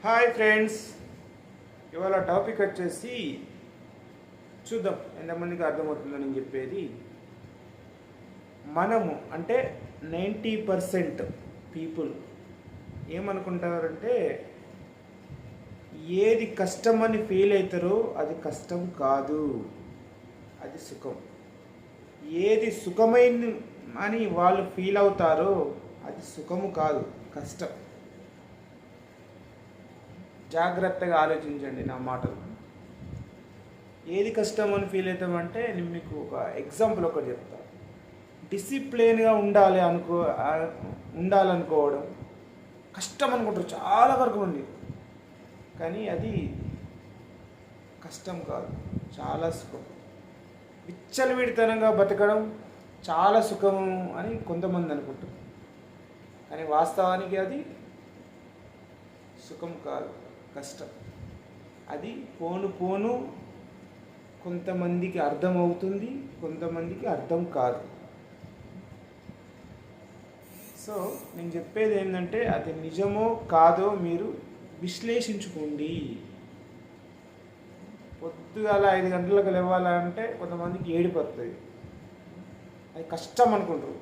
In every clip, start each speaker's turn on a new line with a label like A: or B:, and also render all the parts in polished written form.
A: Hi friends, ఇవాళ topic వచ్చేసి చూద్దాం ఎంతమందికి అర్థమవుతుందో నేను చెప్పేది. మనము అంటే 90% పీపుల్ ఏమనుకుంటారంటే ఏది కష్టం అని ఫీల్ అవుతారో అది కష్టం కాదు, అది సుఖం. ఏది సుఖమైన అని వాళ్ళు ఫీల్ అవుతారో అది సుఖము కాదు, కష్టం. జాగ్రత్తగా ఆలోచించండి నా మాటలు. ఏది కష్టం అని ఫీల్ అవుతామంటే నేను మీకు ఒక ఎగ్జాంపుల్ ఒకటి చెప్తాను. డిసిప్లిన్గా ఉండాలనుకోవడం కష్టం అనుకుంటారు చాలా వరకు ఉంది, కానీ అది కష్టం కాదు, చాలా సుఖం. విచ్చలవిడితనంగా బతకడం చాలా సుఖం అని కొంతమంది అనుకుంటారు, కానీ వాస్తవానికి అది సుఖం కాదు, కష్టం. అది పోను పోను కొంతమందికి అర్థమవుతుంది, కొంతమందికి అర్థం కాదు. సో నేను చెప్పేది ఏంటంటే అది నిజమో కాదో మీరు విశ్లేషించుకోండి. పొద్దుగాల 5 గంటలకు లేవాలంటే కొంతమందికి ఏడిపోతుంది, అది కష్టం అనుకుంటారు,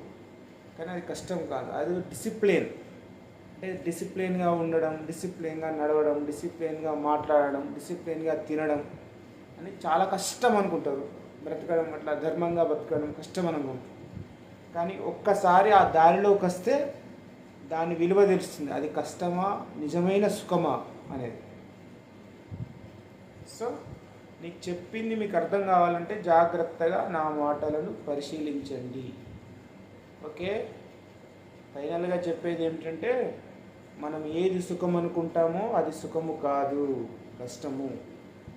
A: కానీ అది కష్టం కాదు, అది డిసిప్లిన్. అంటే డిసిప్లిన్గా ఉండడం, డిసిప్లిన్గా నడవడం, డిసిప్లిన్గా మాట్లాడడం, డిసిప్లిన్గా తినడం అని చాలా కష్టం అనుకుంటారు. బ్రతకడం అట్లా ధర్మంగా బతకడం కష్టం అనుకుంటారు, కానీ ఒక్కసారి ఆ దారిలోకి వస్తే దాని విలువ తెలుస్తుంది, అది కష్టమా నిజమైన సుఖమా అనేది. సో నీకు చెప్పింది మీకు అర్థం కావాలంటే జాగ్రత్తగా నా మాటలను పరిశీలించండి. ఓకే, ఫైనల్గా చెప్పేది ఏమిటంటే మనం ఏది సుఖం అనుకుంటామో అది సుఖము కాదు, కష్టము.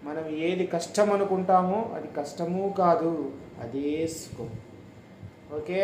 A: మనం ఏది కష్టం అనుకుంటామో అది కష్టము కాదు, అదే సుఖం. ఓకే.